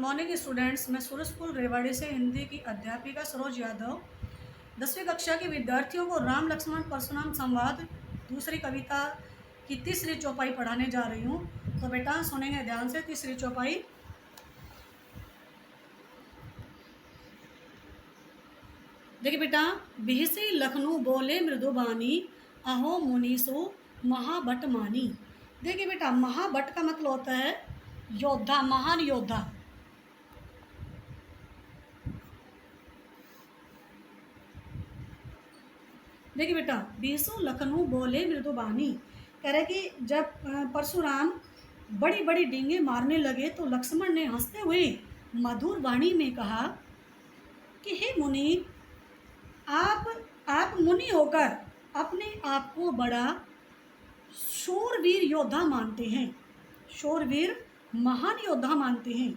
Morning students. मैं सूरज school Rewari से हिंदी की अध्यापिका सरोज यादव 10वीं कक्षा के विद्यार्थियों को राम लक्ष्मण परशुराम संवाद दूसरी कविता की तीसरी चौपाई पढ़ाने जा रही हूँ। तो बेटा सुनेंगे ध्यान से तीसरी चौपाई। देखिए बेटा, बिहसी लखनऊ बोले मृदुबानी, अहो मुनीसु महाभट मानी। देखिए बेटा, महाभट का मतलब होता है योद्धा, महान योद्धा। देखिए बेटा, बीसो लखनऊ बोले मृदुबानी, कह रहे कि जब परशुराम बड़ी बड़ी डींगे मारने लगे तो लक्ष्मण ने हंसते हुए मधुर वाणी में कहा कि हे मुनि, आप मुनि होकर अपने आप को बड़ा शूरवीर योद्धा मानते हैं, शूरवीर महान योद्धा मानते हैं।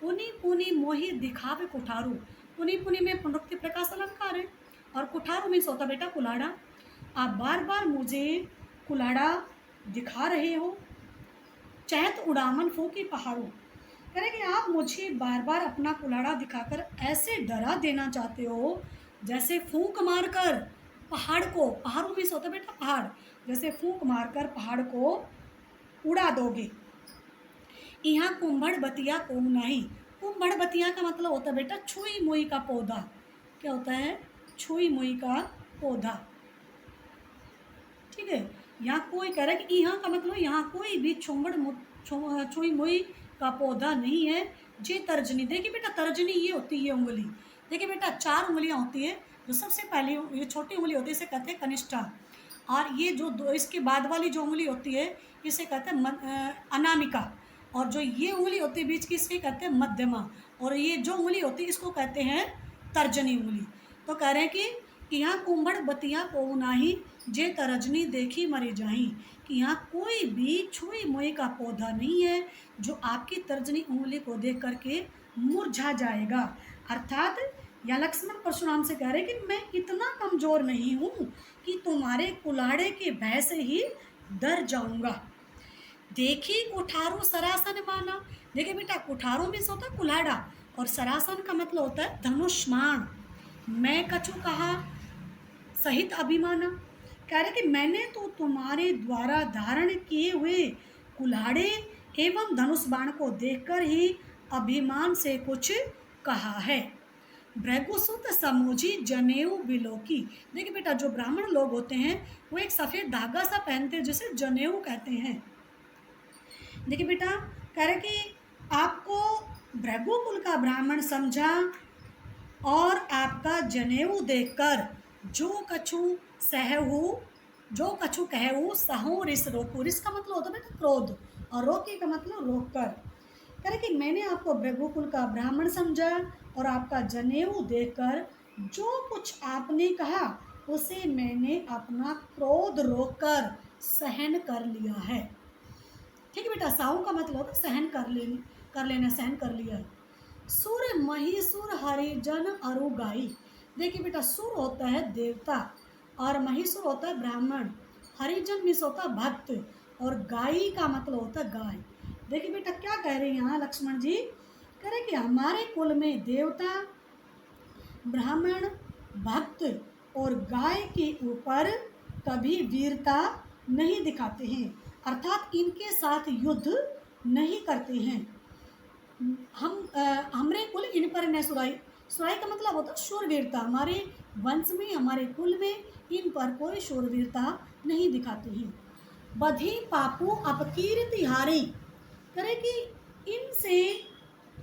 पुनि पुनि मोहि दिखावे कुठारू, पुनि पुनि में पुनरुक्ति प्रकाश अलंकार है और कुठारू में सोता बेटा कुल्हाड़ा। आप बार बार मुझे कुल्हाड़ा दिखा रहे हो, चहत उड़ामन फूकी पहाड़ों। कह रहे कि आप मुझे बार बार अपना कुल्हाड़ा दिखाकर ऐसे डरा देना चाहते हो जैसे फूंक मारकर पहाड़ को, पहाड़ों में सोता बेटा पहाड़, जैसे फूंक मारकर पहाड़ को उड़ा दोगे। यहाँ कुंभड़ बतिया को नहीं, कुंभड़ बतिया का मतलब होता है बेटा छुई मुई का पौधा। क्या होता है? छुई मुई का पौधा। ठीक है, यहाँ कोई कह रहा है कि यहाँ का मतलब यहाँ कोई भी छुई मुई का पौधा नहीं है। जे तर्जनी, देखिए बेटा तर्जनी ये होती है उंगली। देखिए बेटा 4 उंगलियाँ होती है, जो सबसे पहले ये छोटी उंगली होती है इसे कहते हैं कनिष्ठा, और ये जो दो इसके बाद वाली जो उंगली होती है इसे कहते हैं अनामिका, और जो ये उंगली होती है बीच की इसे कहते हैं मध्यमा, और ये जो उंगली होती है इसको कहते हैं तर्जनी उंगली। तो कह रहे हैं कि यहाँ कुंभड़ बतिया को नाही, जे तरजनी देखी मरी जाही, कि यहाँ कोई भी छुई मुई का पौधा नहीं है जो आपकी तर्जनी उंगली को देख करके मुरझा जाएगा। अर्थात या लक्ष्मण परशुराम से कह रहे कि मैं इतना कमज़ोर नहीं हूँ कि तुम्हारे कुल्हाड़े के भय से ही डर जाऊँगा। देखी कुठारू सरासन माना, देखिए बेटा कुठारू में से होता है कुल्हाड़ा और सरासन का मतलब होता है धनुष्मान। मैं कछु कहा सहित अभिमाना, कह रहे कि मैंने तो तुम्हारे द्वारा धारण किए हुए कुल्हाड़े एवं धनुष बाण को देखकर ही अभिमान से कुछ कहा है। भृगुसुत समूझी जनेऊ बिलोकी, देखिए बेटा जो ब्राह्मण लोग होते हैं वो एक सफ़ेद धागा सा पहनते हैं जिसे जनेऊ कहते हैं। देखिए बेटा कह रहे कि आपको भृगुकुल का ब्राह्मण समझा और आपका जनेऊ देखकर जो कछु सहू, जो कछु कहू सहू रिस रोकू। रिस का मतलब होता है बेटा क्रोध, और रोकी का मतलब रोक कर। कह रहे कि मैंने आपको भृगुकुल का ब्राह्मण समझा और आपका जनेऊ देखकर जो कुछ आपने कहा उसे मैंने अपना क्रोध रोककर सहन कर लिया है। ठीक है बेटा, साहू का मतलब होता है सहन कर लेना, सहन कर लिया। सुर महिसुर हरिजन अरु गाई, देखिए बेटा सुर होता है देवता और महिसुर होता है ब्राह्मण, हरिजन मिस होता है भक्त, और गाई का मतलब होता है गाय। देखिए बेटा क्या कह रहे हैं यहाँ लक्ष्मण जी, कह रहे कि हमारे कुल में देवता, ब्राह्मण, भक्त और गाय के ऊपर कभी वीरता नहीं दिखाते हैं, अर्थात इनके साथ युद्ध नहीं करते हैं। हमरे कुल इन पर न सुराई, सुराई का मतलब होता है शूरवीरता, हमारे वंश में हमारे कुल में इन पर कोई शूरवीरता नहीं दिखाते हैं। बधी पापू अपकीर्ति हारी, करे कि इनसे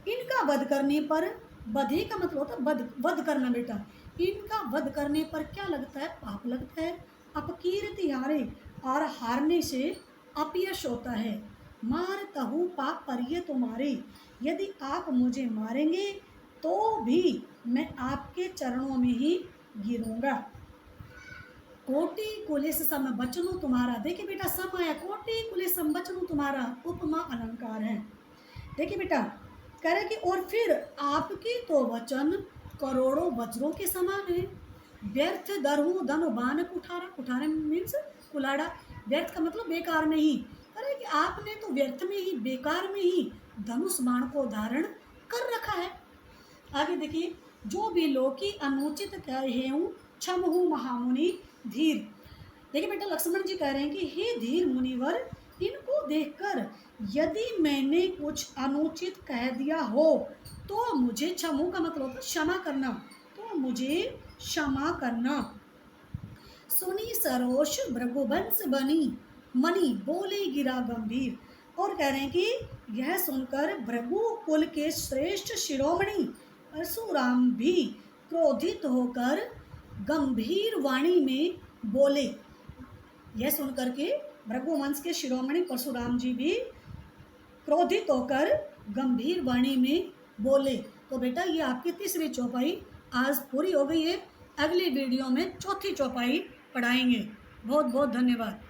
इनका वध करने पर, बधी का मतलब होता है वध करना बेटा, इनका वध करने पर क्या लगता है? पाप लगता है। अपकीर्ति हारे, और हारने से अपयश होता है। मार तहु पाप परिये तुम्हारे, यदि आप मुझे मारेंगे तो भी मैं आपके चरणों में ही गिरूंगा। कोटि कुलिस सम बचनु तुम्हारा, देखिए बेटा सम आया, कोटि कुलिस सम बचनु तुम्हारा उपमा अलंकार है। देखिए बेटा कह रहे कि और फिर आपके तो वचन करोड़ों वज्रों के समान है। व्यर्थ दरहू धनु बान कुठारा, कुठारा मीन्स कुल्हाड़ा, व्यर्थ का मतलब बेकार में ही, कह रहे कि आपने तो व्यर्थ में ही, बेकार में ही धनुष बाण को धारण कर रखा है। आगे देखिए, जो भी लोकी अनुचित कहे हूँ क्षमहु महामुनि धीर। देखिए बेटा, लक्ष्मण जी कह रहे हैं कि हे धीर मुनिवर, इनको देखकर यदि मैंने कुछ अनुचित कह दिया हो तो मुझे, क्षमु का मतलब होता है क्षमा करना, तो मुझे क्षमा करना। सुनी सरोष भृगुवंश बनी मणि बोले गिरा गंभीर। और कह रहे हैं कि यह सुनकर भृगु कुल के श्रेष्ठ शिरोमणि परशुराम भी क्रोधित होकर गंभीर वाणी में बोले। यह सुनकर के भृगुवंश के शिरोमणि परशुराम जी भी क्रोधित होकर गंभीर वाणी में बोले। तो बेटा, ये आपकी तीसरी चौपाई आज पूरी हो गई है। अगली वीडियो में चौथी चौपाई पढ़ाएंगे। बहुत बहुत धन्यवाद।